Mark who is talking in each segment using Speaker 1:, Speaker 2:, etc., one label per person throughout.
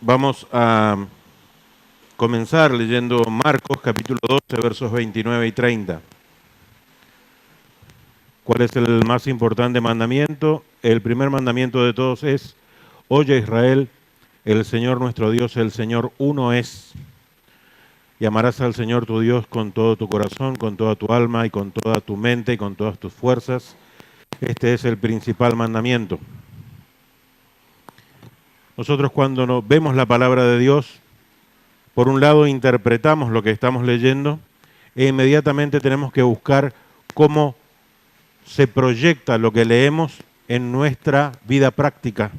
Speaker 1: Vamos a comenzar leyendo Marcos capítulo 12, versos 29 y 30. ¿Cuál es el más importante mandamiento? El primer mandamiento de todos es: Oye Israel, el Señor nuestro Dios, el Señor uno es. Y amarás al Señor tu Dios con todo tu corazón, con toda tu alma y con toda tu mente y con todas tus fuerzas. Este es el principal mandamiento. Nosotros cuando vemos la palabra de Dios, por un lado interpretamos lo que estamos leyendo e inmediatamente tenemos que buscar cómo se proyecta lo que leemos en nuestra vida práctica.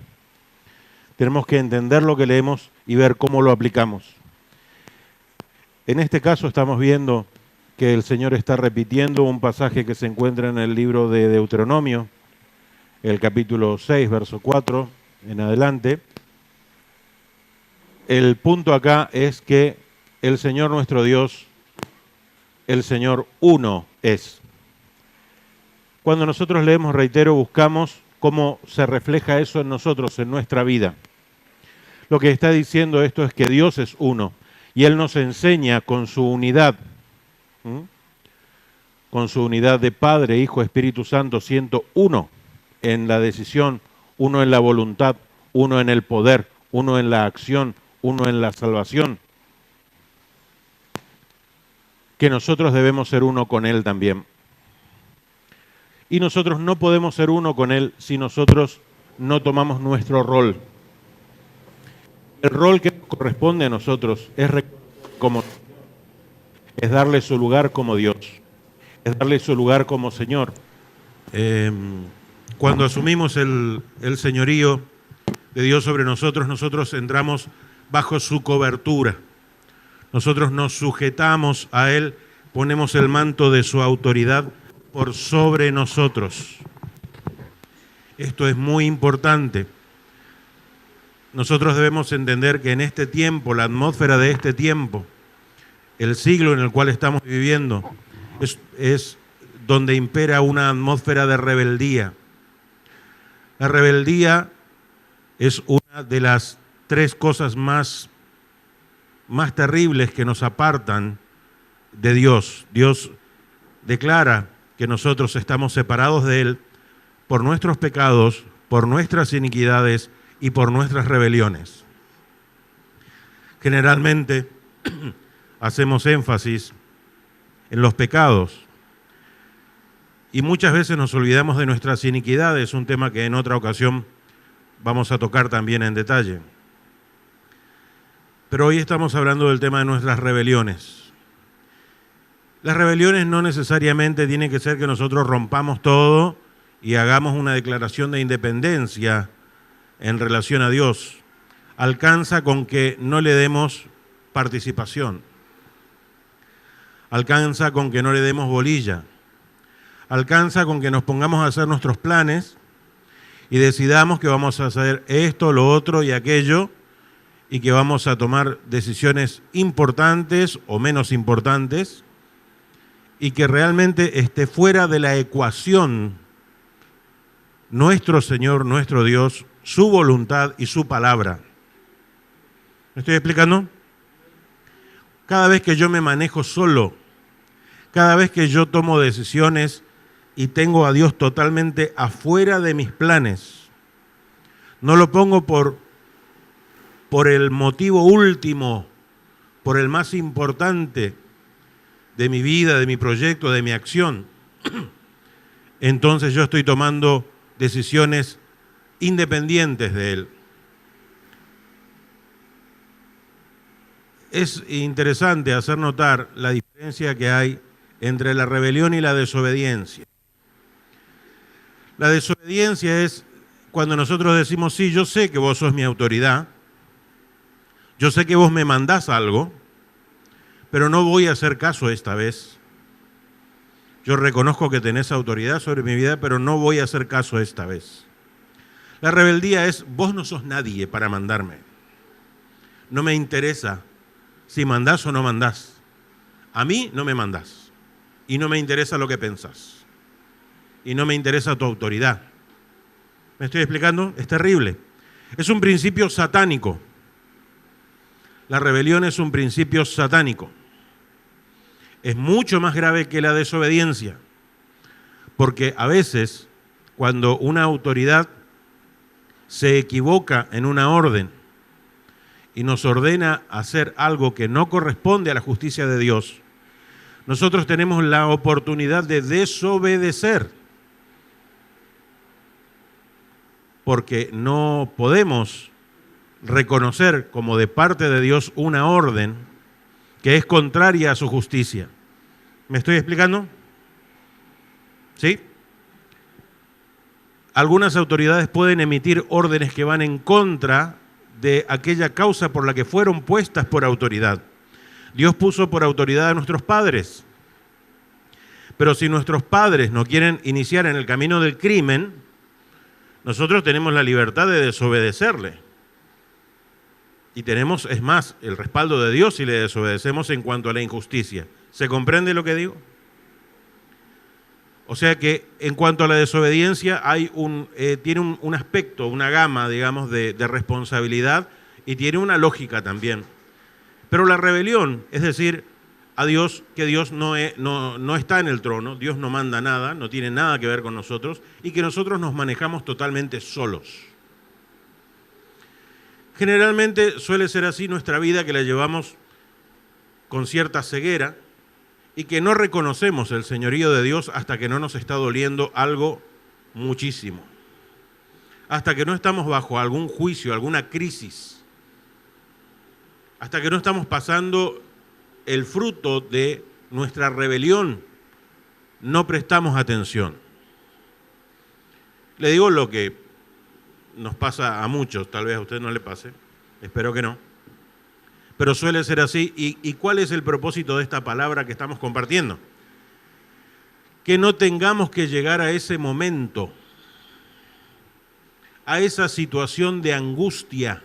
Speaker 1: Tenemos que entender lo que leemos y ver cómo lo aplicamos. En este caso estamos viendo que el Señor está repitiendo un pasaje que se encuentra en el libro de Deuteronomio, el capítulo 6, verso 4 en adelante. El punto acá es que el Señor nuestro Dios, el Señor uno es. Cuando nosotros leemos, reitero, buscamos cómo se refleja eso en nosotros, en nuestra vida. Lo que está diciendo esto es que Dios es uno y Él nos enseña con su unidad, con su unidad de Padre, Hijo, Espíritu Santo, siendo uno en la decisión, uno en la voluntad, uno en el poder, uno en la acción, uno en la salvación, que nosotros debemos ser uno con Él también. Y nosotros no podemos ser uno con Él si nosotros no tomamos nuestro rol. El rol que corresponde a nosotros es darle su lugar como Dios, es darle su lugar como Señor. Cuando asumimos el señorío de Dios sobre nosotros, nosotros entramos bajo su cobertura. Nosotros nos sujetamos a Él, ponemos el manto de su autoridad por sobre nosotros. Esto es muy importante. Nosotros debemos entender que en este tiempo, la atmósfera de este tiempo, el siglo en el cual estamos viviendo, es donde impera una atmósfera de rebeldía. La rebeldía es una de las tres cosas más terribles que nos apartan de Dios. Dios declara que nosotros estamos separados de Él por nuestros pecados, por nuestras iniquidades y por nuestras rebeliones. Generalmente hacemos énfasis en los pecados y muchas veces nos olvidamos de nuestras iniquidades, un tema que en otra ocasión vamos a tocar también en detalle. Pero hoy estamos hablando del tema de nuestras rebeliones. Las rebeliones no necesariamente tienen que ser que nosotros rompamos todo y hagamos una declaración de independencia en relación a Dios. Alcanza con que no le demos participación. Alcanza con que no le demos bolilla. Alcanza con que nos pongamos a hacer nuestros planes y decidamos que vamos a hacer esto, lo otro y aquello, y que vamos a tomar decisiones importantes o menos importantes, y que realmente esté fuera de la ecuación nuestro Señor, nuestro Dios, su voluntad y su palabra. ¿Me estoy explicando? Cada vez que yo me manejo solo, cada vez que yo tomo decisiones y tengo a Dios totalmente afuera de mis planes, no lo pongo por el motivo último, por el más importante de mi vida, de mi proyecto, de mi acción, entonces yo estoy tomando decisiones independientes de Él. Es interesante hacer notar la diferencia que hay entre la rebelión y la desobediencia. La desobediencia es cuando nosotros decimos: sí, yo sé que vos sos mi autoridad, yo sé que vos me mandás algo, pero no voy a hacer caso esta vez. Yo reconozco que tenés autoridad sobre mi vida, pero no voy a hacer caso esta vez. La rebeldía es: vos no sos nadie para mandarme. No me interesa si mandás o no mandás. A mí no me mandás. Y no me interesa lo que pensás. Y no me interesa tu autoridad. ¿Me estoy explicando? Es terrible. Es un principio satánico. La rebelión es un principio satánico. Es mucho más grave que la desobediencia, porque a veces cuando una autoridad se equivoca en una orden y nos ordena hacer algo que no corresponde a la justicia de Dios, nosotros tenemos la oportunidad de desobedecer, porque no podemos reconocer como de parte de Dios una orden que es contraria a su justicia. ¿Me estoy explicando? ¿Sí? Algunas autoridades pueden emitir órdenes que van en contra de aquella causa por la que fueron puestas por autoridad. Dios puso por autoridad a nuestros padres. Pero si nuestros padres no quieren iniciar en el camino del crimen, nosotros tenemos la libertad de desobedecerle. Y tenemos, es más, el respaldo de Dios si le desobedecemos en cuanto a la injusticia. ¿Se comprende lo que digo? O sea que en cuanto a la desobediencia hay tiene un aspecto, una gama, digamos, de responsabilidad y tiene una lógica también. Pero la rebelión, es decir, a Dios, que Dios no está en el trono, Dios no manda nada, no tiene nada que ver con nosotros y que nosotros nos manejamos totalmente solos. Generalmente suele ser así nuestra vida, que la llevamos con cierta ceguera y que no reconocemos el señorío de Dios hasta que no nos está doliendo algo muchísimo, hasta que no estamos bajo algún juicio, alguna crisis, hasta que no estamos pasando el fruto de nuestra rebelión, no prestamos atención. Le digo lo que nos pasa a muchos, tal vez a usted no le pase, espero que no, pero suele ser así. ¿Y cuál es el propósito de esta palabra que estamos compartiendo? Que no tengamos que llegar a ese momento, a esa situación de angustia,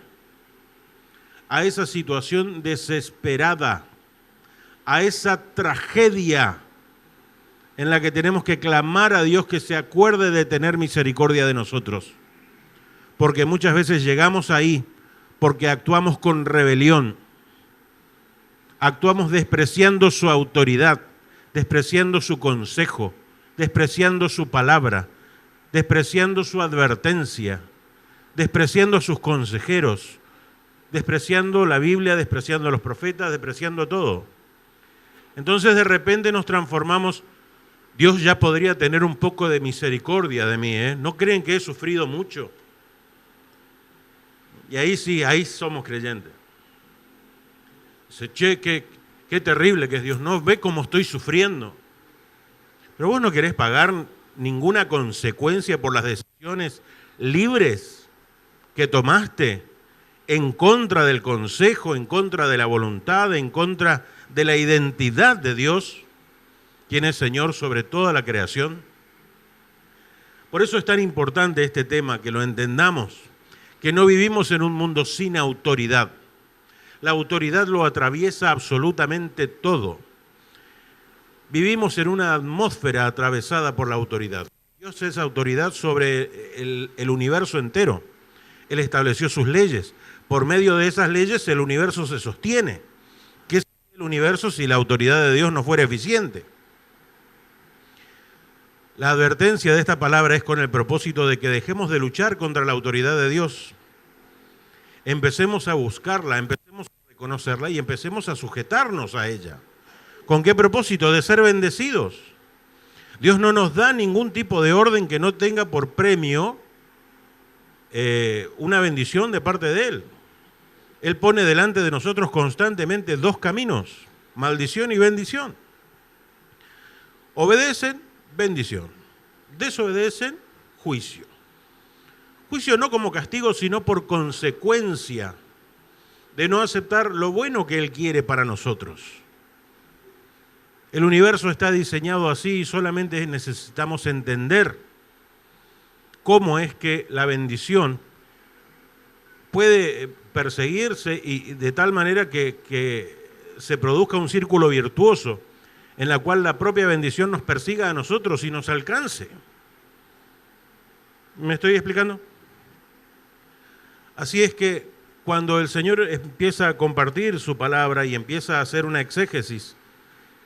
Speaker 1: a esa situación desesperada, a esa tragedia en la que tenemos que clamar a Dios que se acuerde de tener misericordia de nosotros. Porque muchas veces llegamos ahí porque actuamos con rebelión, actuamos despreciando su autoridad, despreciando su consejo, despreciando su palabra, despreciando su advertencia, despreciando a sus consejeros, despreciando la Biblia, despreciando a los profetas, despreciando todo. Entonces de repente nos transformamos. Dios ya podría tener un poco de misericordia de mí, ¿eh? ¿No creen que he sufrido mucho? Y ahí sí, ahí somos creyentes. Dice, che, qué terrible que es Dios. No, ve cómo estoy sufriendo. Pero vos no querés pagar ninguna consecuencia por las decisiones libres que tomaste en contra del consejo, en contra de la voluntad, en contra de la identidad de Dios, quien es Señor sobre toda la creación. Por eso es tan importante este tema, que lo entendamos, que no vivimos en un mundo sin autoridad. La autoridad lo atraviesa absolutamente todo. Vivimos en una atmósfera atravesada por la autoridad. Dios es autoridad sobre el universo entero. Él estableció sus leyes. Por medio de esas leyes el universo se sostiene. ¿Qué sería el universo si la autoridad de Dios no fuera eficiente? La advertencia de esta palabra es con el propósito de que dejemos de luchar contra la autoridad de Dios. Empecemos a buscarla, empecemos a reconocerla y empecemos a sujetarnos a ella. ¿Con qué propósito? De ser bendecidos. Dios no nos da ningún tipo de orden que no tenga por premio una bendición de parte de Él. Él pone delante de nosotros constantemente dos caminos, maldición y bendición. Obedecen, bendición. Desobedecen, juicio. Juicio no como castigo, sino por consecuencia de no aceptar lo bueno que Él quiere para nosotros. El universo está diseñado así y solamente necesitamos entender cómo es que la bendición puede perseguirse y de tal manera que se produzca un círculo virtuoso en la cual la propia bendición nos persiga a nosotros y nos alcance. ¿Me estoy explicando? Así es que cuando el Señor empieza a compartir su palabra y empieza a hacer una exégesis,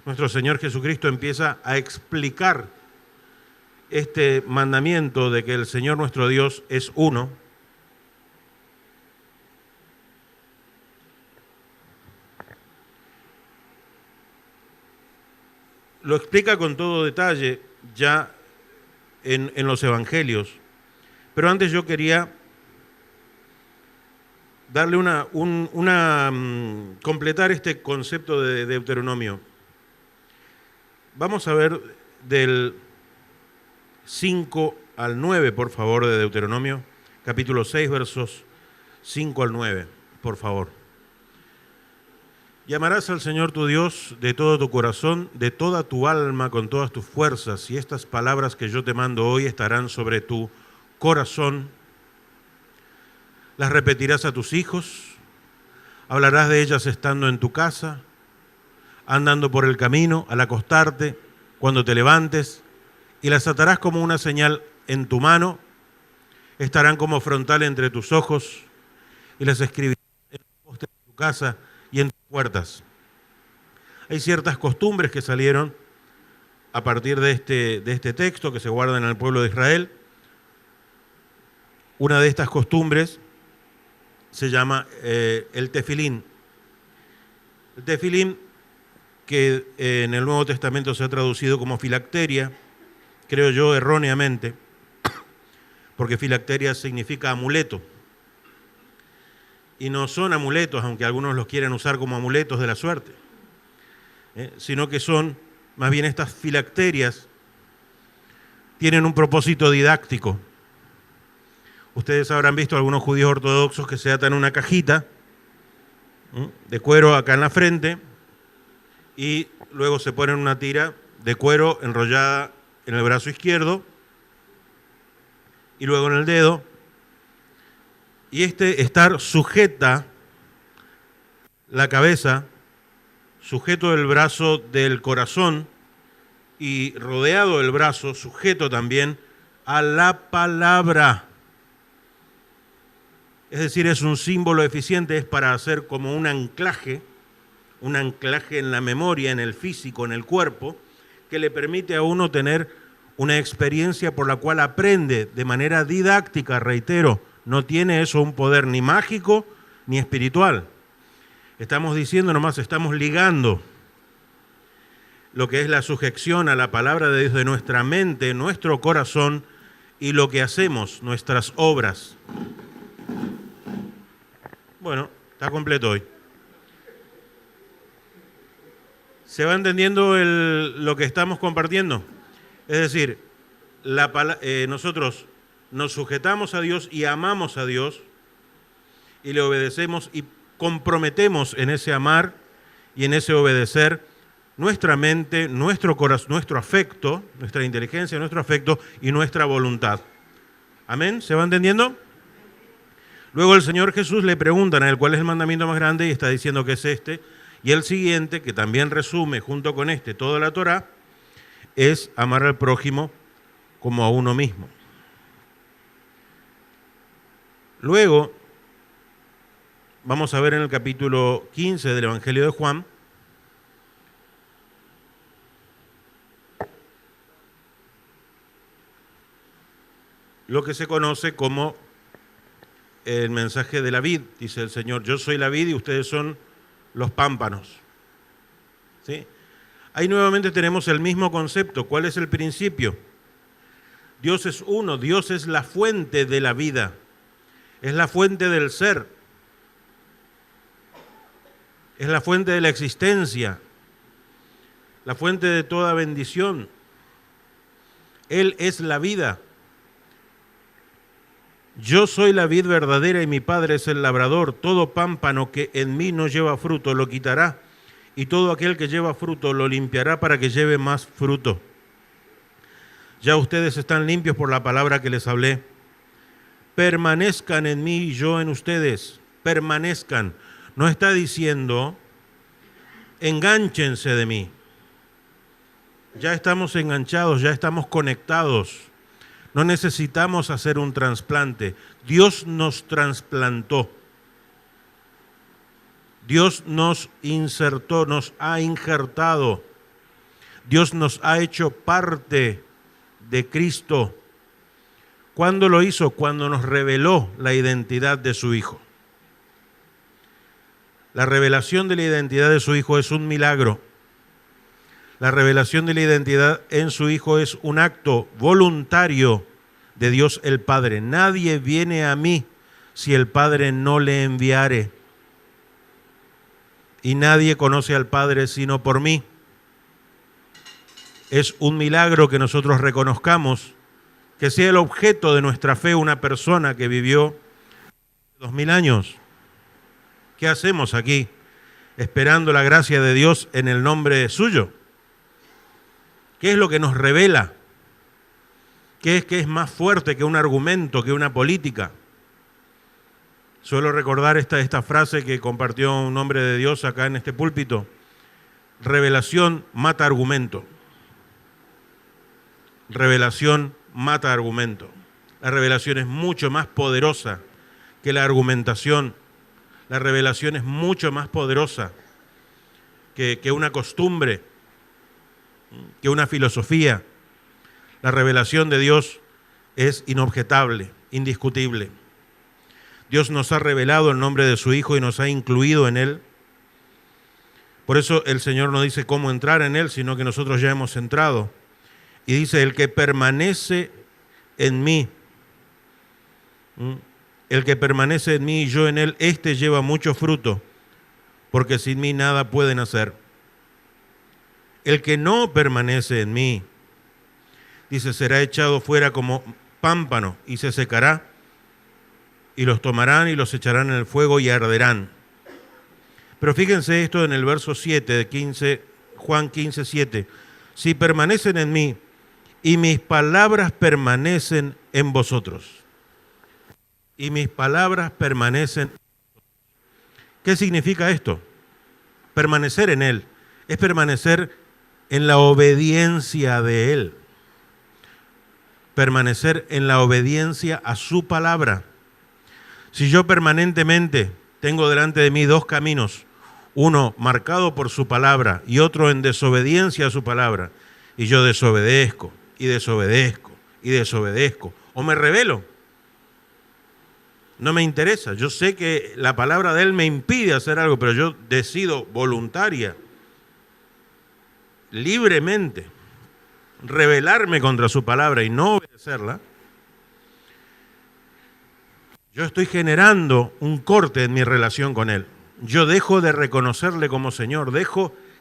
Speaker 1: nuestro Señor Jesucristo empieza a explicar este mandamiento de que el Señor nuestro Dios es uno. Lo explica con todo detalle ya en los evangelios. Pero antes yo quería darle completar este concepto de Deuteronomio. Vamos a ver del 5 al 9, por favor, de Deuteronomio, capítulo 6, versos 5 al 9, por favor. Y amarás al Señor tu Dios de todo tu corazón, de toda tu alma, con todas tus fuerzas, y estas palabras que yo te mando hoy estarán sobre tu corazón. Las repetirás a tus hijos, hablarás de ellas estando en tu casa, andando por el camino, al acostarte, cuando te levantes, y las atarás como una señal en tu mano, estarán como frontal entre tus ojos, y las escribirás en los postes de tu casa y en tus puertas. Hay ciertas costumbres que salieron a partir de este texto que se guardan en el pueblo de Israel. Una de estas costumbres se llama el tefilín. El tefilín, que en el Nuevo Testamento se ha traducido como filacteria, creo yo erróneamente, porque filacteria significa amuleto. Y no son amuletos, aunque algunos los quieran usar como amuletos de la suerte, sino que son, más bien estas filacterias, tienen un propósito didáctico. Ustedes habrán visto algunos judíos ortodoxos que se atan una cajita de cuero acá en la frente y luego se ponen una tira de cuero enrollada en el brazo izquierdo y luego en el dedo, y estar sujeta la cabeza, sujeto el brazo del corazón y rodeado el brazo, sujeto también a la palabra. Es decir, es un símbolo eficiente, es para hacer como un anclaje en la memoria, en el físico, en el cuerpo, que le permite a uno tener una experiencia por la cual aprende de manera didáctica, reitero, no tiene eso un poder ni mágico ni espiritual. Estamos diciendo nomás, estamos ligando lo que es la sujeción a la palabra de Dios de nuestra mente, nuestro corazón y lo que hacemos, nuestras obras. Bueno, está completo hoy. ¿Se va entendiendo lo que estamos compartiendo? Es decir, nosotros nos sujetamos a Dios y amamos a Dios y le obedecemos y comprometemos en ese amar y en ese obedecer nuestra mente, nuestro corazón, nuestro afecto, nuestra inteligencia, nuestro afecto y nuestra voluntad. ¿Amén? ¿Se va entendiendo? Luego el Señor Jesús le preguntan a él cuál es el mandamiento más grande y está diciendo que es este. Y el siguiente, que también resume junto con este toda la Torá, es amar al prójimo como a uno mismo. Luego, vamos a ver en el capítulo 15 del Evangelio de Juan, lo que se conoce como el mensaje de la vid. Dice el Señor, yo soy la vid y ustedes son los pámpanos. ¿Sí? Ahí nuevamente tenemos el mismo concepto. ¿Cuál es el principio? Dios es uno, Dios es la fuente de la vida, es la fuente del ser, es la fuente de la existencia, la fuente de toda bendición. Él es la vida. Yo soy la vid verdadera y mi Padre es el labrador. Todo pámpano que en mí no lleva fruto lo quitará, y todo aquel que lleva fruto lo limpiará para que lleve más fruto. Ya ustedes están limpios por la palabra que les hablé. Permanezcan en mí y yo en ustedes. Permanezcan. No está diciendo, engánchense de mí. Ya estamos enganchados, ya estamos conectados. No necesitamos hacer un trasplante. Dios nos trasplantó. Dios nos insertó, nos ha injertado. Dios nos ha hecho parte de Cristo. ¿Cuándo lo hizo? Cuando nos reveló la identidad de su Hijo. La revelación de la identidad de su Hijo es un milagro. La revelación de la identidad en su Hijo es un acto voluntario de Dios el Padre. Nadie viene a mí si el Padre no le enviare. Y nadie conoce al Padre sino por mí. Es un milagro que nosotros reconozcamos, que sea el objeto de nuestra fe una persona que vivió 2000 años. ¿Qué hacemos aquí? Esperando la gracia de Dios en el nombre suyo. ¿Qué es lo que nos revela? ¿Qué es más fuerte que un argumento, que una política? Suelo recordar esta frase que compartió un hombre de Dios acá en este púlpito. Revelación mata argumento. Revelación mata argumento. La revelación es mucho más poderosa que la argumentación. La revelación es mucho más poderosa que una costumbre, que una filosofía. La revelación de Dios es inobjetable, indiscutible. Dios nos ha revelado el nombre de su Hijo y nos ha incluido en Él. Por eso el Señor no dice cómo entrar en Él, sino que nosotros ya hemos entrado. Y dice, el que permanece en mí, el que permanece en mí y yo en Él, éste lleva mucho fruto, porque sin mí nada pueden hacer. El que no permanece en mí, dice, será echado fuera como pámpano y se secará, y los tomarán y los echarán en el fuego y arderán. Pero fíjense esto en el verso 7 de Juan 15, 7. Si permanecen en mí y mis palabras permanecen en vosotros. Y mis palabras permanecen. ¿Qué significa esto? Permanecer en Él es permanecer en la obediencia de Él. Permanecer en la obediencia a su palabra. Si yo permanentemente tengo delante de mí dos caminos, uno marcado por su palabra y otro en desobediencia a su palabra, y yo desobedezco, y desobedezco, y desobedezco, o me rebelo, no me interesa. Yo sé que la palabra de Él me impide hacer algo, pero yo decido voluntaria, libremente, rebelarme contra su palabra y no obedecerla. Yo estoy generando un corte en mi relación con Él. Yo dejo de reconocerle como Señor,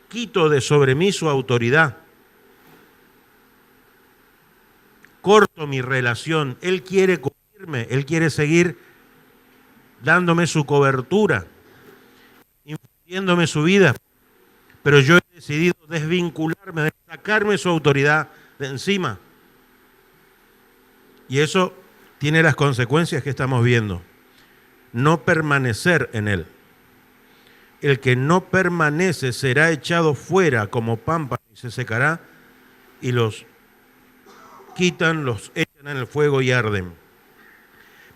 Speaker 1: quito de sobre mí su autoridad. Corto mi relación. Él quiere cubrirme, Él quiere seguir dándome su cobertura, influyéndome su vida. Pero yo he decidido desvincularme, sacarme su autoridad de encima. Y eso tiene las consecuencias que estamos viendo. No permanecer en Él. El que no permanece será echado fuera como pámpano y se secará, y los quitan, los echan en el fuego y arden.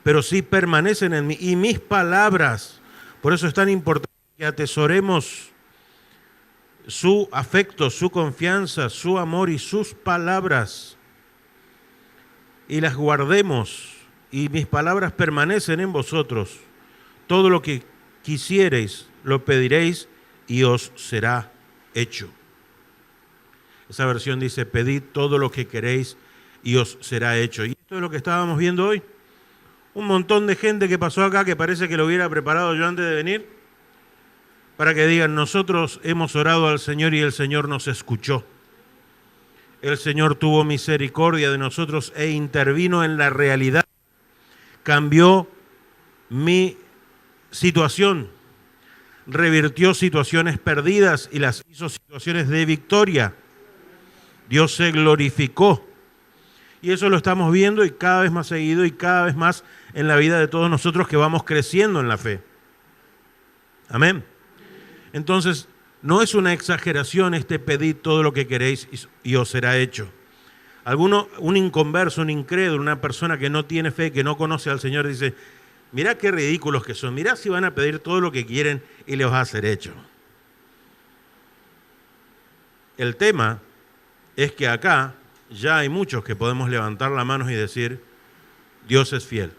Speaker 1: Pero si permanecen en mí y mis palabras, por eso es tan importante que atesoremos su afecto, su confianza, su amor y sus palabras, y las guardemos, y mis palabras permanecen en vosotros. Todo lo que quisiereis, lo pediréis y os será hecho. Esa versión dice, pedid todo lo que queréis y os será hecho. Y esto es lo que estábamos viendo hoy. Un montón de gente que pasó acá que parece que lo hubiera preparado yo antes de venir, para que digan, nosotros hemos orado al Señor y el Señor nos escuchó. El Señor tuvo misericordia de nosotros e intervino en la realidad. Cambió mi situación, revirtió situaciones perdidas y las hizo situaciones de victoria. Dios se glorificó. Y eso lo estamos viendo y cada vez más seguido y cada vez más en la vida de todos nosotros que vamos creciendo en la fe. Amén. Entonces, no es una exageración pedid todo lo que queréis y os será hecho. Un inconverso, un incrédulo, una persona que no tiene fe, que no conoce al Señor, dice, Mirá qué ridículos que son. Mirá si van a pedir todo lo que quieren y les va a ser hecho. El tema es que acá ya hay muchos que podemos levantar la mano y decir, Dios es fiel.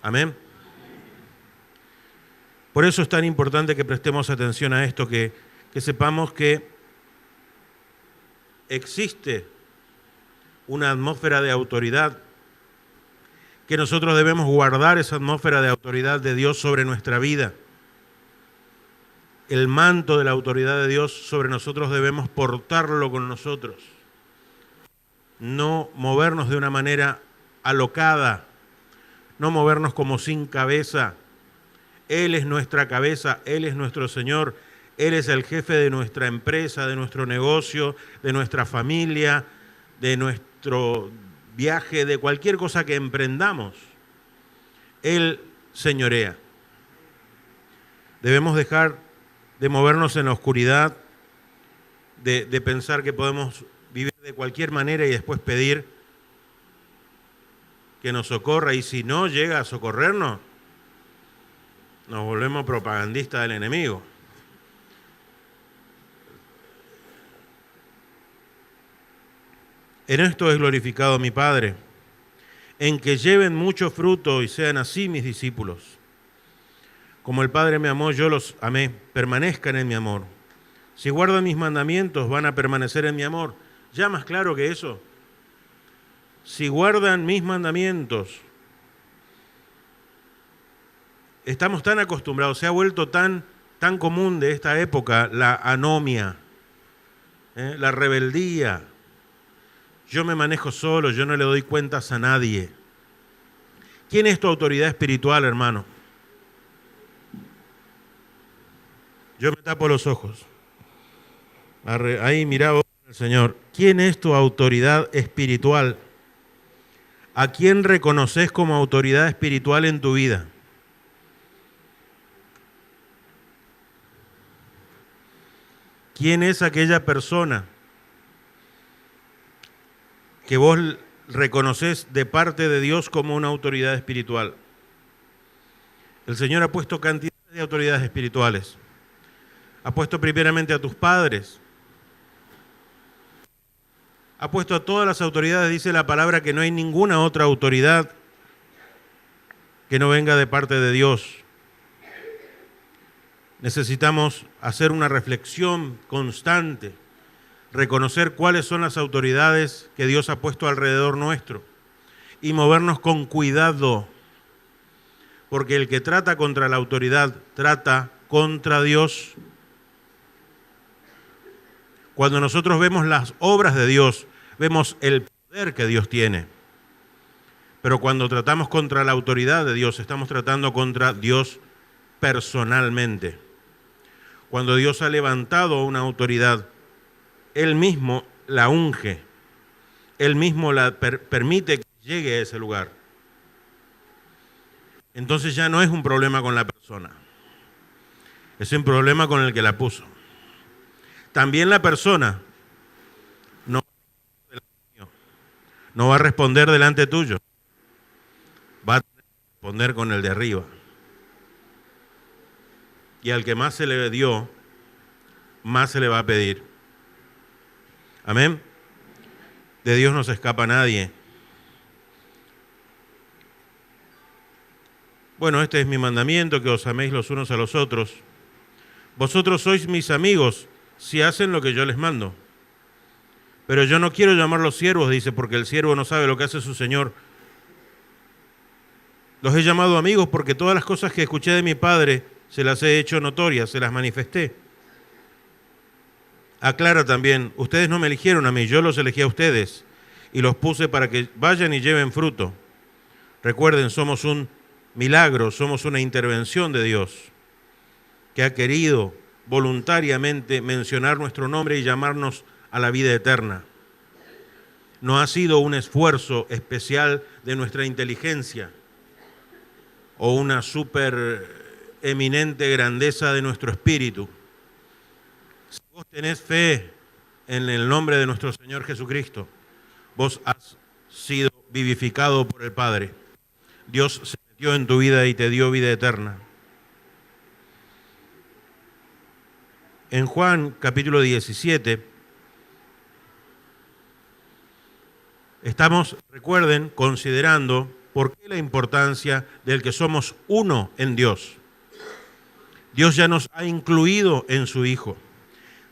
Speaker 1: Amén. Por eso es tan importante que prestemos atención a esto, que sepamos que existe una atmósfera de autoridad, que nosotros debemos guardar esa atmósfera de autoridad de Dios sobre nuestra vida. El manto de la autoridad de Dios sobre nosotros debemos portarlo con nosotros. No movernos de una manera alocada, no movernos como sin cabeza. Él es nuestra cabeza, Él es nuestro Señor, Él es el jefe de nuestra empresa, de nuestro negocio, de nuestra familia, de nuestro viaje, de cualquier cosa que emprendamos. Él señorea. Debemos dejar de movernos en la oscuridad, de pensar que podemos vivir de cualquier manera y después pedir que nos socorra, y si no llega a socorrernos, nos volvemos propagandistas del enemigo. En esto es glorificado mi Padre, en que lleven mucho fruto y sean así mis discípulos. Como el Padre me amó, yo los amé, permanezcan en mi amor. Si guardan mis mandamientos, van a permanecer en mi amor. Ya más claro que eso. Si guardan mis mandamientos, estamos tan acostumbrados, se ha vuelto tan común de esta época la anomia, la rebeldía. Yo me manejo solo, yo no le doy cuentas a nadie. ¿Quién es tu autoridad espiritual, hermano? Yo me tapo los ojos. Ahí mirá vos, el Señor. ¿Quién es tu autoridad espiritual? ¿A quién reconoces como autoridad espiritual en tu vida? ¿Quién es aquella persona que vos reconoces de parte de Dios como una autoridad espiritual? El Señor ha puesto cantidades de autoridades espirituales. Ha puesto primeramente a tus padres. Ha puesto a todas las autoridades, dice la palabra, que no hay ninguna otra autoridad que no venga de parte de Dios. Necesitamos hacer una reflexión constante, reconocer cuáles son las autoridades que Dios ha puesto alrededor nuestro y movernos con cuidado, porque el que trata contra la autoridad trata contra Dios. Cuando nosotros vemos las obras de Dios, vemos el poder que Dios tiene. Pero cuando tratamos contra la autoridad de Dios, estamos tratando contra Dios personalmente. Cuando Dios ha levantado una autoridad, Él mismo la unge, Él mismo la permite que llegue a ese lugar. Entonces ya no es un problema con la persona, es un problema con el que la puso. También la persona no va a responder delante tuyo, va a responder con el de arriba. Y al que más se le dio, más se le va a pedir. Amén. De Dios no se escapa nadie. Bueno, este es mi mandamiento, que os améis los unos a los otros. Vosotros sois mis amigos si hacen lo que yo les mando. Pero yo no quiero llamarlos siervos, dice, porque el siervo no sabe lo que hace su Señor. Los he llamado amigos porque todas las cosas que escuché de mi Padre se las he hecho notorias, se las manifesté. Aclara también, ustedes no me eligieron a mí, yo los elegí a ustedes y los puse para que vayan y lleven fruto. Recuerden, somos un milagro, somos una intervención de Dios que ha querido voluntariamente mencionar nuestro nombre y llamarnos a la vida eterna. No ha sido un esfuerzo especial de nuestra inteligencia o una súper eminente grandeza de nuestro espíritu. Si vos tenés fe en el nombre de nuestro Señor Jesucristo, vos has sido vivificado por el Padre. Dios se metió en tu vida y te dio vida eterna. En Juan capítulo 17, estamos, recuerden, considerando por qué la importancia del que somos uno en Dios. Dios ya nos ha incluido en su Hijo.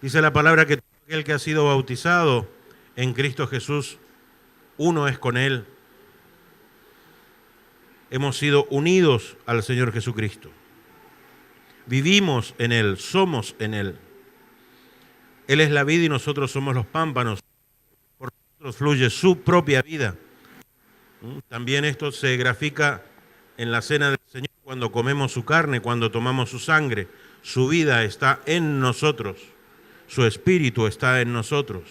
Speaker 1: Dice la palabra que todo aquel que ha sido bautizado en Cristo Jesús, uno es con Él. Hemos sido unidos al Señor Jesucristo. Vivimos en Él, somos en Él. Él es la vida y nosotros somos los pámpanos. Por nosotros fluye su propia vida. También esto se grafica en la cena del Señor cuando comemos su carne, cuando tomamos su sangre. Su vida está en nosotros. Su espíritu está en nosotros.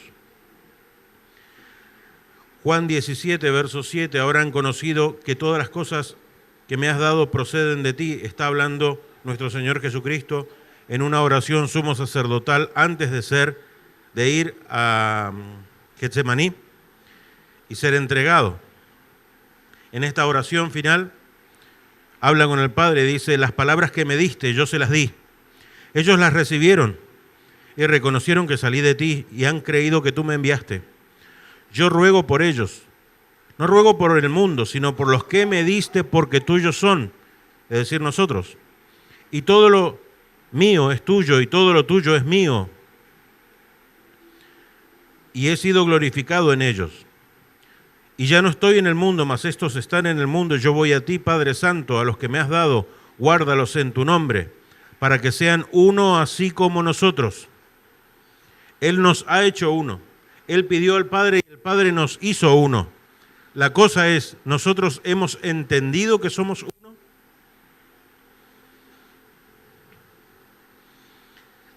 Speaker 1: Juan 17, verso 7, ahora han conocido que todas las cosas que me has dado proceden de ti. Está hablando nuestro Señor Jesucristo en una oración sumo sacerdotal antes de ir a Getsemaní y ser entregado. En esta oración final habla con el Padre, dice, las palabras que me diste, yo se las di. Ellos las recibieron y reconocieron que salí de ti y han creído que tú me enviaste. Yo ruego por ellos, no ruego por el mundo, sino por los que me diste porque tuyos son, es decir, nosotros. Y todo lo mío es tuyo y todo lo tuyo es mío. Y he sido glorificado en ellos. Y ya no estoy en el mundo, mas estos están en el mundo. Yo voy a ti, Padre Santo, a los que me has dado, guárdalos en tu nombre, para que sean uno así como nosotros. Él nos ha hecho uno. Él pidió al Padre y el Padre nos hizo uno. La cosa es, ¿nosotros hemos entendido que somos uno?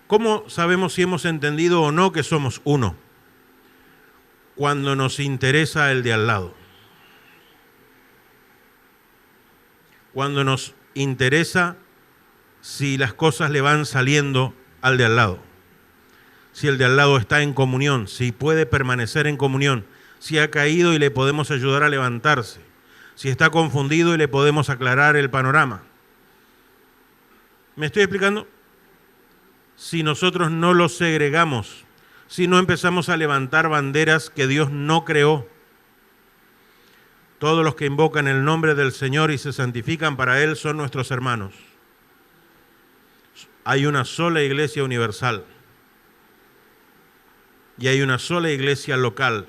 Speaker 1: ¿Cómo sabemos si hemos entendido o no que somos uno? Cuando nos interesa el de al lado. Cuando nos interesa si las cosas le van saliendo al de al lado. Si el de al lado está en comunión, si puede permanecer en comunión, si ha caído y le podemos ayudar a levantarse, si está confundido y le podemos aclarar el panorama. ¿Me estoy explicando? Si nosotros no los segregamos, si no empezamos a levantar banderas que Dios no creó. Todos los que invocan el nombre del Señor y se santifican para Él son nuestros hermanos. Hay una sola iglesia universal y hay una sola iglesia local,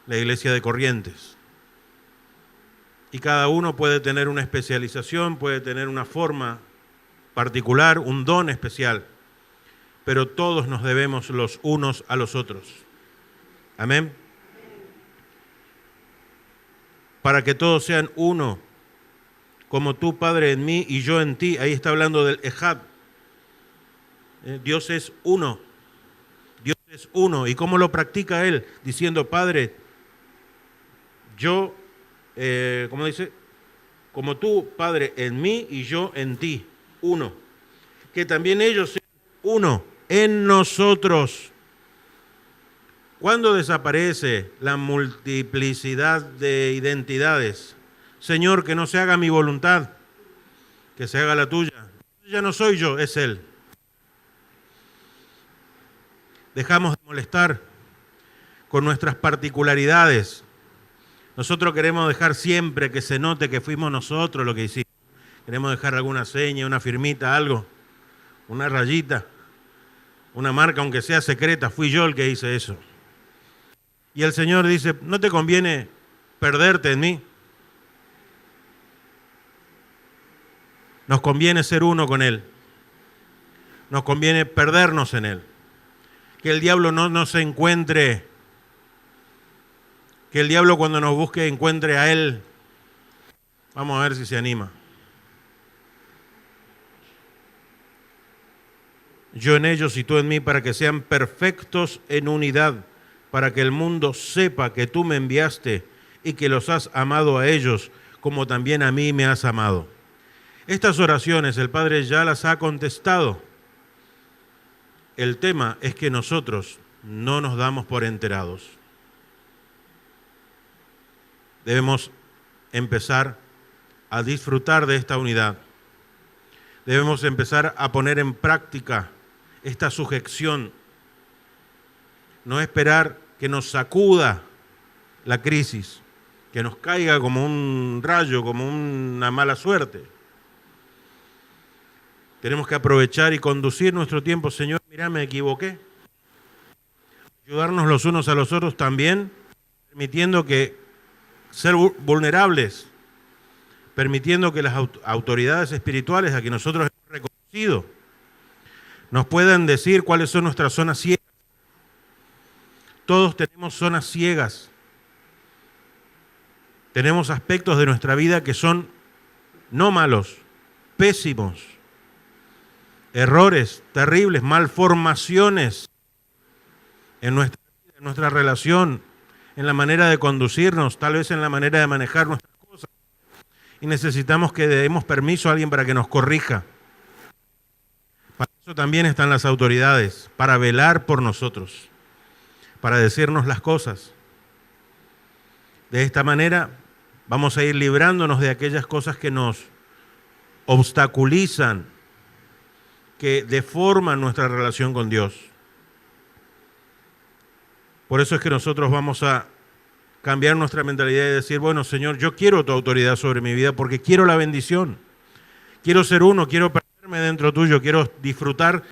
Speaker 1: la iglesia de Corrientes. Y cada uno puede tener una especialización, puede tener una forma particular, un don especial, pero todos nos debemos los unos a los otros. Amén. Para que todos sean uno, como tú, Padre, en mí y yo en ti. Ahí está hablando del Ejad. Dios es uno. Dios es uno. ¿Y cómo lo practica Él? Diciendo, Padre, yo, ¿cómo dice? Como tú, Padre, en mí y yo en ti. Uno. Que también ellos sean uno en nosotros. ¿Cuándo desaparece la multiplicidad de identidades? Señor, que no se haga mi voluntad, que se haga la tuya. Ya no soy yo, es Él. Dejamos de molestar con nuestras particularidades. Nosotros queremos dejar siempre que se note que fuimos nosotros lo que hicimos. Queremos dejar alguna seña, una firmita, algo, una rayita, una marca, aunque sea secreta. Fui yo el que hice eso. Y el Señor dice, ¿no te conviene perderte en mí? Nos conviene ser uno con Él. Nos conviene perdernos en Él. Que el diablo no nos encuentre. Que el diablo cuando nos busque encuentre a Él. Vamos a ver si se anima. Yo en ellos y tú en mí, para que sean perfectos en unidad, para que el mundo sepa que tú me enviaste y que los has amado a ellos, como también a mí me has amado. Estas oraciones el Padre ya las ha contestado. El tema es que nosotros no nos damos por enterados. Debemos empezar a disfrutar de esta unidad. Debemos empezar a poner en práctica esta sujeción. No esperar que nos sacuda la crisis, que nos caiga como un rayo, como una mala suerte. Tenemos que aprovechar y conducir nuestro tiempo. Señor, mira, me equivoqué. Ayudarnos los unos a los otros también, permitiendo que ser vulnerables, permitiendo que las autoridades espirituales a que nosotros hemos reconocido nos puedan decir cuáles son nuestras zonas ciegas. Todos tenemos zonas ciegas. Tenemos aspectos de nuestra vida que son no malos, pésimos, errores terribles, malformaciones en nuestra relación, en la manera de conducirnos, tal vez en la manera de manejar nuestras cosas. Y necesitamos que demos permiso a alguien para que nos corrija. Para eso también están las autoridades, para velar por nosotros, para decirnos las cosas. De esta manera vamos a ir librándonos de aquellas cosas que nos obstaculizan, que deforman nuestra relación con Dios. Por eso es que nosotros vamos a cambiar nuestra mentalidad y decir, bueno, Señor, yo quiero tu autoridad sobre mi vida porque quiero la bendición. Quiero ser uno, quiero perderme dentro tuyo, quiero disfrutar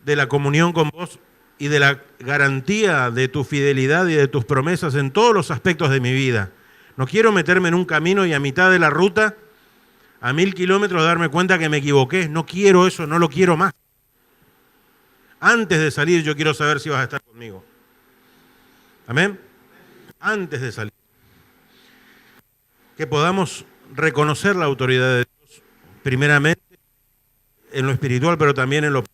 Speaker 1: de la comunión con vos y de la garantía de tu fidelidad y de tus promesas en todos los aspectos de mi vida. No quiero meterme en un camino y a mitad de la ruta, a 1000 kilómetros, darme cuenta que me equivoqué. No quiero eso, no lo quiero más. Antes de salir yo quiero saber si vas a estar conmigo. Amén. Antes de salir. Que podamos reconocer la autoridad de Dios, primeramente en lo espiritual, pero también en lo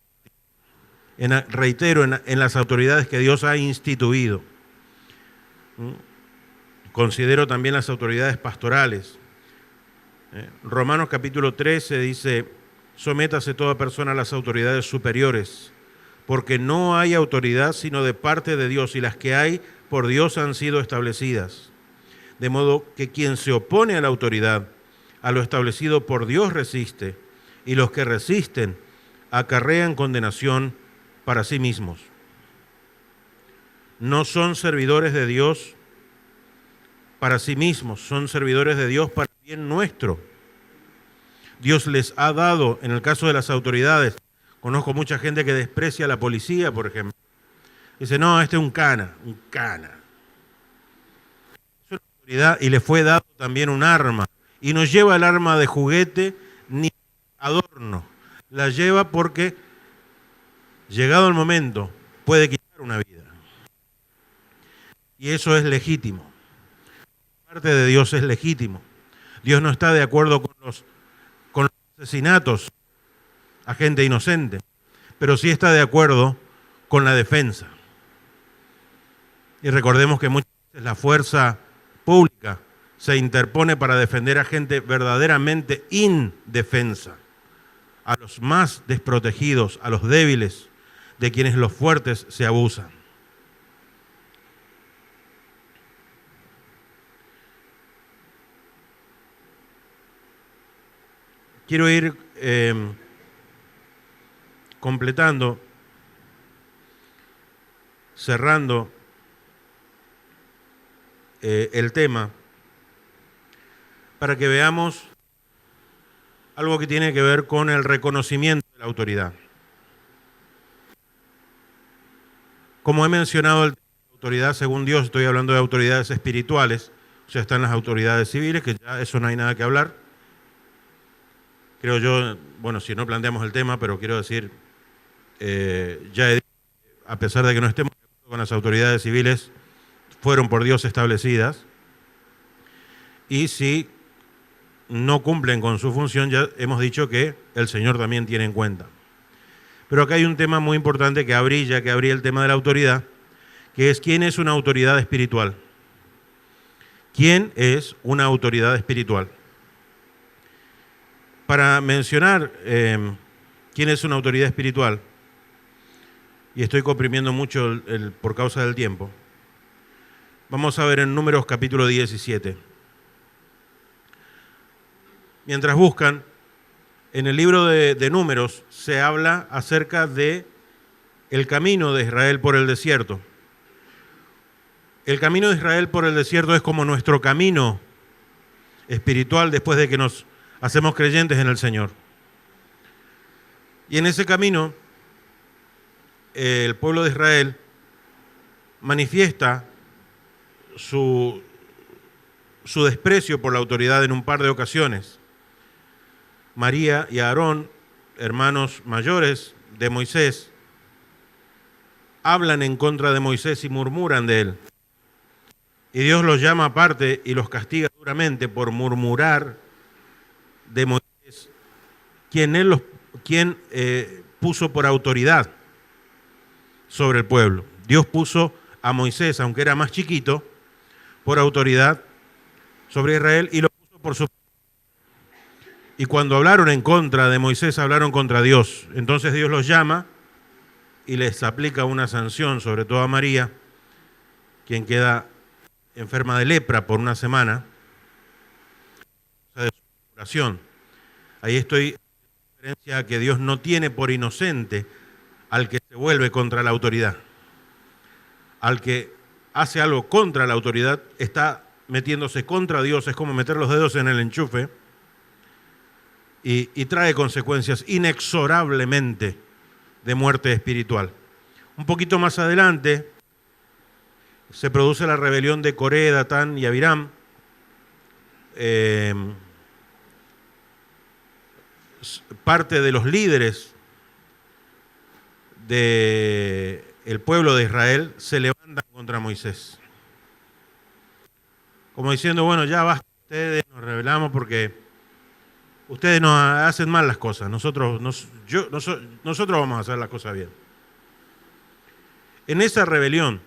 Speaker 1: reitero, en las autoridades que Dios ha instituido. Considero también las autoridades pastorales. Romanos capítulo 13 dice, sométase toda persona a las autoridades superiores, porque no hay autoridad sino de parte de Dios, y las que hay por Dios han sido establecidas. De modo que quien se opone a la autoridad, a lo establecido por Dios resiste, y los que resisten acarrean condenación para sí mismos. No son servidores de Dios para sí mismos, son servidores de Dios para el bien nuestro. Dios les ha dado, en el caso de las autoridades, conozco mucha gente que desprecia a la policía, por ejemplo. Dice, no, este es un cana. Es una autoridad y le fue dado también un arma. Y no lleva el arma de juguete ni adorno. La lleva porque, llegado el momento, puede quitar una vida. Y eso es legítimo. Parte de Dios es legítimo. Dios no está de acuerdo con los asesinatos a gente inocente, pero sí está de acuerdo con la defensa. Y recordemos que muchas veces la fuerza pública se interpone para defender a gente verdaderamente indefensa, a los más desprotegidos, a los débiles, de quienes los fuertes se abusan. Quiero ir completando, cerrando el tema, para que veamos algo que tiene que ver con el reconocimiento de la autoridad. Como he mencionado, la autoridad según Dios, estoy hablando de autoridades espirituales, o sea, están las autoridades civiles, que ya eso no hay nada que hablar. Creo yo, bueno, si no planteamos el tema, pero quiero decir, ya he dicho, a pesar de que no estemos de acuerdo con las autoridades civiles, fueron por Dios establecidas, y si no cumplen con su función, ya hemos dicho que el Señor también tiene en cuenta. Pero acá hay un tema muy importante que abrí el tema de la autoridad, que es ¿quién es una autoridad espiritual? ¿Quién es una autoridad espiritual? Para mencionar quién es una autoridad espiritual, y estoy comprimiendo mucho por causa del tiempo, vamos a ver en Números capítulo 17. mientras buscan, en el libro de Números se habla acerca de el camino de Israel por el desierto. El camino de Israel por el desierto es como nuestro camino espiritual después de que nos hacemos creyentes en el Señor. Y en ese camino, el pueblo de Israel manifiesta su desprecio por la autoridad en un par de ocasiones. María y Aarón, hermanos mayores de Moisés, hablan en contra de Moisés y murmuran de él. Y Dios los llama aparte y los castiga duramente por murmurar de Moisés, quien puso por autoridad sobre el pueblo. Dios puso a Moisés, aunque era más chiquito, por autoridad sobre Israel y lo puso por su... Y cuando hablaron en contra de Moisés, hablaron contra Dios. Entonces Dios los llama y les aplica una sanción, sobre todo a María, quien queda enferma de lepra por una semana, de su oración. Ahí estoy en referencia a que Dios no tiene por inocente al que se vuelve contra la autoridad. Al que hace algo contra la autoridad, está metiéndose contra Dios, es como meter los dedos en el enchufe y trae consecuencias inexorablemente de muerte espiritual. Un poquito más adelante se produce la rebelión de Coré, Datán y Abiram. Parte de los líderes del pueblo de Israel se levantan contra Moisés. Como diciendo, bueno, ya basta, ustedes nos rebelamos porque ustedes nos hacen mal las cosas, nosotros vamos a hacer las cosas bien. En esa rebelión,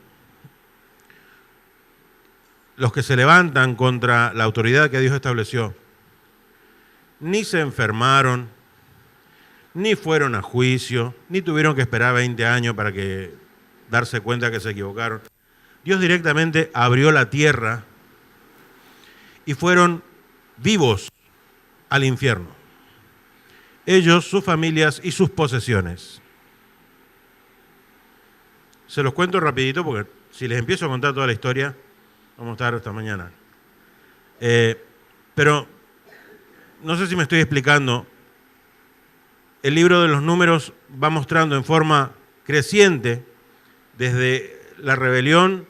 Speaker 1: los que se levantan contra la autoridad que Dios estableció, ni se enfermaron, ni fueron a juicio, ni tuvieron que esperar 20 años para darse cuenta que se equivocaron. Dios directamente abrió la tierra y fueron vivos al infierno. Ellos, sus familias y sus posesiones. Se los cuento rapidito porque si les empiezo a contar toda la historia, vamos a estar hasta mañana. Pero no sé si me estoy explicando. El libro de los Números va mostrando en forma creciente desde la rebelión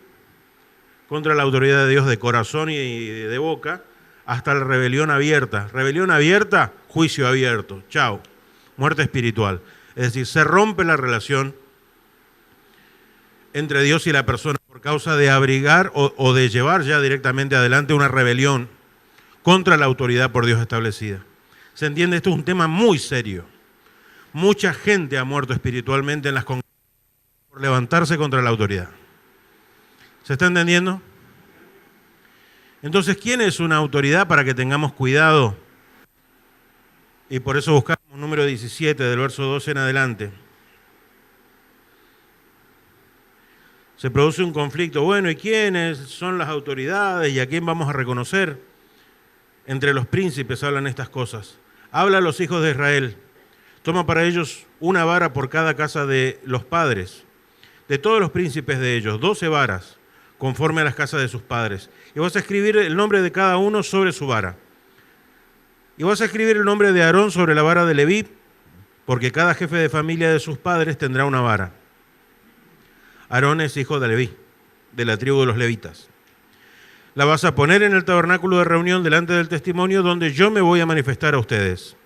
Speaker 1: contra la autoridad de Dios de corazón y de boca hasta la rebelión abierta. Rebelión abierta, juicio abierto. Chao. Muerte espiritual. Es decir, se rompe la relación entre Dios y la persona por causa de abrigar o de llevar ya directamente adelante una rebelión contra la autoridad por Dios establecida. ¿Se entiende? Esto es un tema muy serio. Mucha gente ha muerto espiritualmente en las congregaciones por levantarse contra la autoridad. ¿Se está entendiendo? Entonces, ¿quién es una autoridad para que tengamos cuidado? Y por eso buscamos número 17 del verso 12 en adelante. Se produce un conflicto. Bueno, ¿y quiénes son las autoridades y a quién vamos a reconocer? Entre los príncipes hablan estas cosas. Habla a los hijos de Israel. Toma para ellos una vara por cada casa de los padres, de todos los príncipes de ellos, 12 varas, conforme a las casas de sus padres. Y vas a escribir el nombre de cada uno sobre su vara. Y vas a escribir el nombre de Aarón sobre la vara de Leví, porque cada jefe de familia de sus padres tendrá una vara. Aarón es hijo de Leví, de la tribu de los levitas. La vas a poner en el tabernáculo de reunión delante del testimonio donde yo me voy a manifestar a ustedes.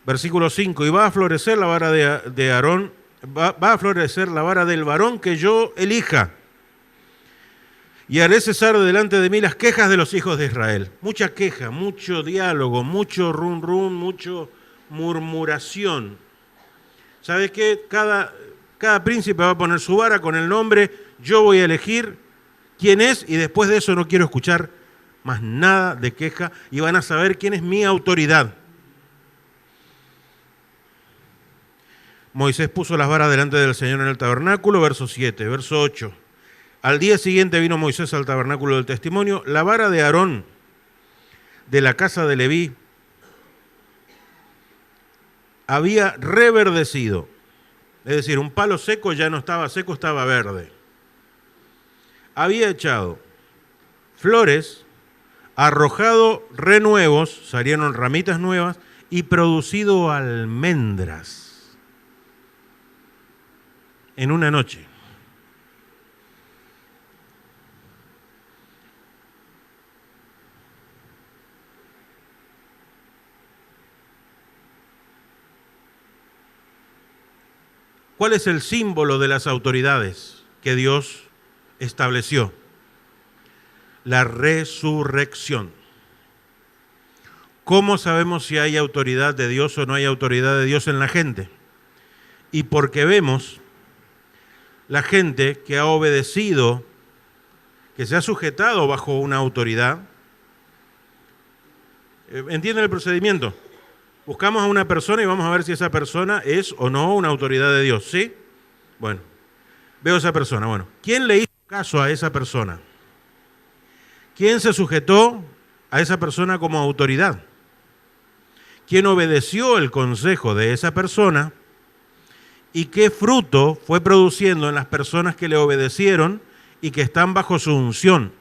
Speaker 1: Versículo 5, y va a florecer la vara de Aarón, va a florecer la vara del varón que yo elija. Y haré cesar delante de mí las quejas de los hijos de Israel. Mucha queja, mucho diálogo, mucho rum rum, mucho murmuración. ¿Sabes qué? Cada príncipe va a poner su vara con el nombre, yo voy a elegir quién es y después de eso no quiero escuchar más nada de queja y van a saber quién es mi autoridad. Moisés puso las varas delante del Señor en el tabernáculo, verso 7, verso 8. Al día siguiente vino Moisés al tabernáculo del testimonio, la vara de Aarón de la casa de Leví había reverdecido. Es decir, un palo seco ya no estaba seco, estaba verde. Había echado flores, arrojado renuevos, salieron ramitas nuevas, y producido almendras en una noche. ¿Cuál es el símbolo de las autoridades que Dios estableció? La resurrección. ¿Cómo sabemos si hay autoridad de Dios o no hay autoridad de Dios en la gente? Y porque vemos la gente que ha obedecido, que se ha sujetado bajo una autoridad. ¿Entienden el procedimiento? Buscamos a una persona y vamos a ver si esa persona es o no una autoridad de Dios, ¿sí? Bueno, veo a esa persona. Bueno, ¿quién le hizo caso a esa persona? ¿Quién se sujetó a esa persona como autoridad? ¿Quién obedeció el consejo de esa persona? ¿Y qué fruto fue produciendo en las personas que le obedecieron y que están bajo su unción?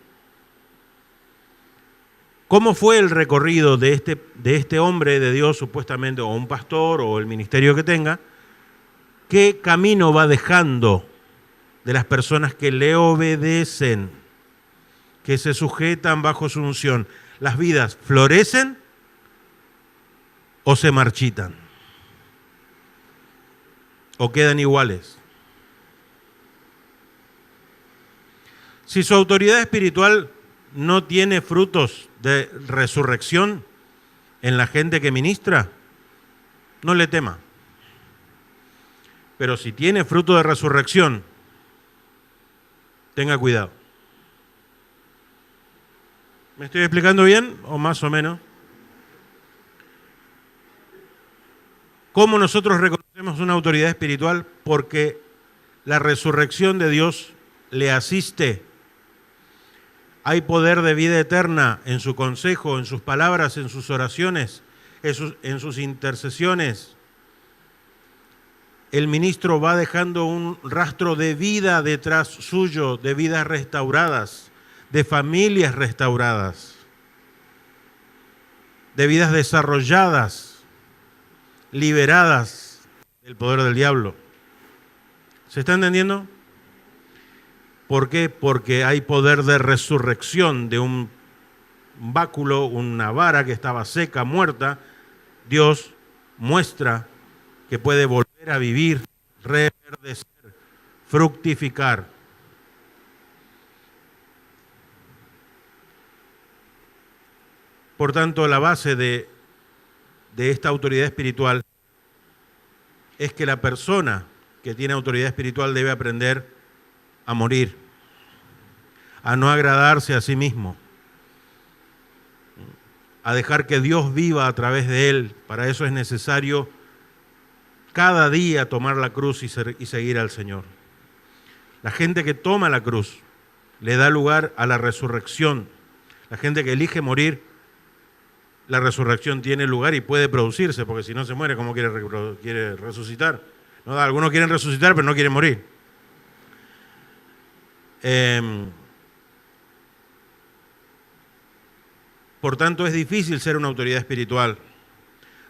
Speaker 1: ¿Cómo fue el recorrido de este hombre de Dios, supuestamente, o un pastor, o el ministerio que tenga? ¿Qué camino va dejando de las personas que le obedecen, que se sujetan bajo su unción? ¿Las vidas florecen o se marchitan? ¿O quedan iguales? Si su autoridad espiritual no tiene frutos de resurrección en la gente que ministra, no le tema. Pero si tiene fruto de resurrección, tenga cuidado. ¿Me estoy explicando bien o más o menos? ¿Cómo nosotros reconocemos una autoridad espiritual? Porque la resurrección de Dios le asiste. Hay poder de vida eterna en su consejo, en sus palabras, en sus oraciones, en sus intercesiones. El ministro va dejando un rastro de vida detrás suyo, de vidas restauradas, de familias restauradas, de vidas desarrolladas, liberadas del poder del diablo. ¿Se está entendiendo? ¿Por qué? Porque hay poder de resurrección de un báculo, una vara que estaba seca, muerta. Dios muestra que puede volver a vivir, reverdecer, fructificar. Por tanto, la base de esta autoridad espiritual es que la persona que tiene autoridad espiritual debe aprender a morir, a no agradarse a sí mismo, a dejar que Dios viva a través de él. Para eso es necesario cada día tomar la cruz y seguir al Señor. La gente que toma la cruz le da lugar a la resurrección. La gente que elige morir, la resurrección tiene lugar y puede producirse, porque si no se muere, ¿cómo quiere resucitar? No, algunos quieren resucitar, pero no quieren morir. Por tanto, es difícil ser una autoridad espiritual.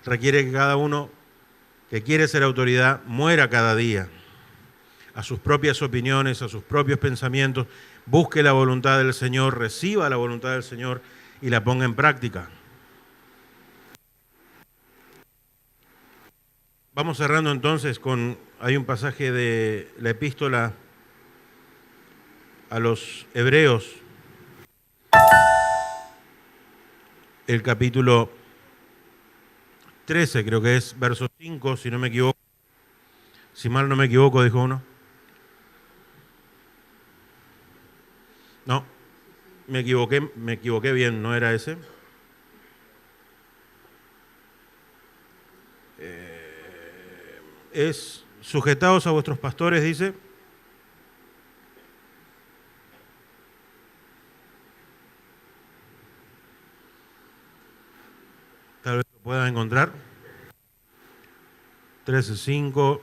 Speaker 1: Requiere que cada uno que quiere ser autoridad muera cada día a sus propias opiniones, a sus propios pensamientos, busque la voluntad del Señor, reciba la voluntad del Señor y la ponga en práctica. Vamos cerrando entonces hay un pasaje de la epístola a los Hebreos, el capítulo 13, creo que es, verso 5, si no me equivoco. Si mal no me equivoco, dijo uno. No, me equivoqué bien, no era ese. Es sujetaos a vuestros pastores, dice. Tal vez lo puedan encontrar. 13:5.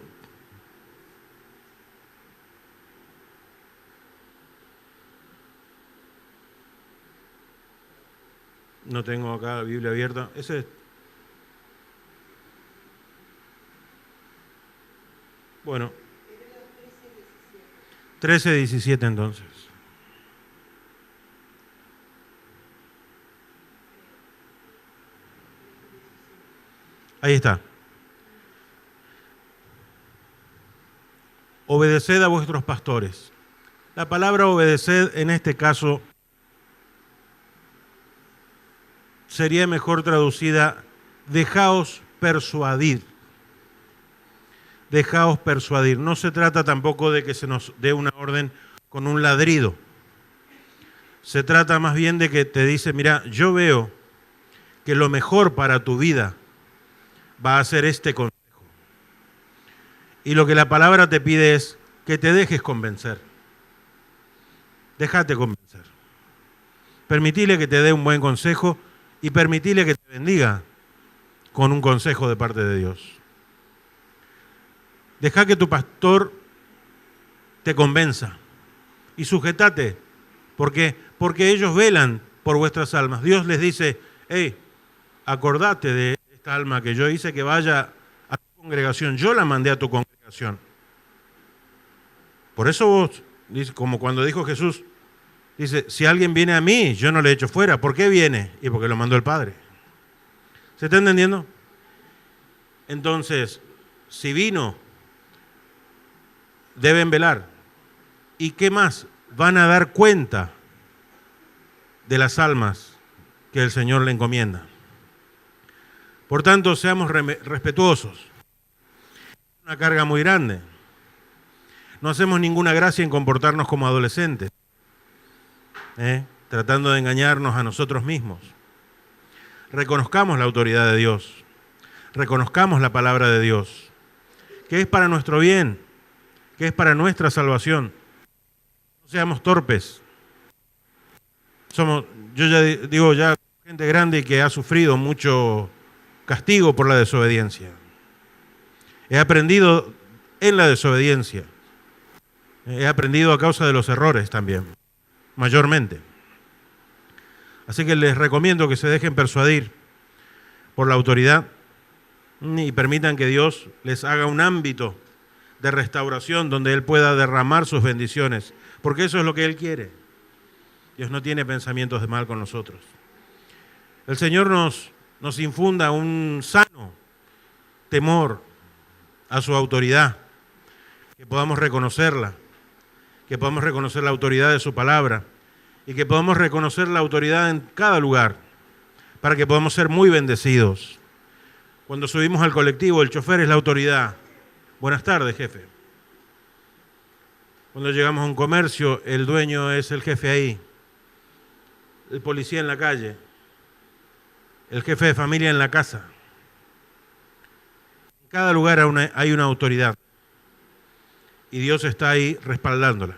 Speaker 1: No tengo acá la Biblia abierta. Ese es. Bueno. 13:17 entonces. Ahí está. Obedeced a vuestros pastores. La palabra obedeced en este caso sería mejor traducida, dejaos persuadir. Dejaos persuadir. No se trata tampoco de que se nos dé una orden con un ladrido. Se trata más bien de que te dice, mira, yo veo que lo mejor para tu vida va a ser este consejo. Y lo que la palabra te pide es que te dejes convencer. Déjate convencer. Permitile que te dé un buen consejo y permitile que te bendiga con un consejo de parte de Dios. Deja que tu pastor te convenza y sujetate. ¿Por qué? Porque ellos velan por vuestras almas. Dios les dice, hey, acordate de esta alma que yo hice que vaya a tu congregación. Yo la mandé a tu congregación. Por eso vos, como cuando dijo Jesús, dice, si alguien viene a mí, yo no le echo fuera. ¿Por qué viene? Y porque lo mandó el Padre. ¿Se está entendiendo? Entonces, si vino, deben velar. ¿Y qué más? Van a dar cuenta de las almas que el Señor le encomienda. Por tanto, seamos respetuosos. Es una carga muy grande. No hacemos ninguna gracia en comportarnos como adolescentes, tratando de engañarnos a nosotros mismos. Reconozcamos la autoridad de Dios. Reconozcamos la palabra de Dios, que es para nuestro bien, que es para nuestra salvación. No seamos torpes. Yo ya digo, gente grande que ha sufrido mucho castigo por la desobediencia. He aprendido en la desobediencia. He aprendido a causa de los errores también, mayormente. Así que les recomiendo que se dejen persuadir por la autoridad y permitan que Dios les haga un ámbito de restauración donde Él pueda derramar sus bendiciones, porque eso es lo que Él quiere. Dios no tiene pensamientos de mal con nosotros. El Señor nos infunda un sano temor a su autoridad, que podamos reconocerla, que podamos reconocer la autoridad de su palabra y que podamos reconocer la autoridad en cada lugar para que podamos ser muy bendecidos. Cuando subimos al colectivo, el chofer es la autoridad. Buenas tardes, jefe. Cuando llegamos a un comercio, el dueño es el jefe ahí. El policía en la calle. El jefe de familia en la casa. En cada lugar hay una autoridad. Y Dios está ahí respaldándola.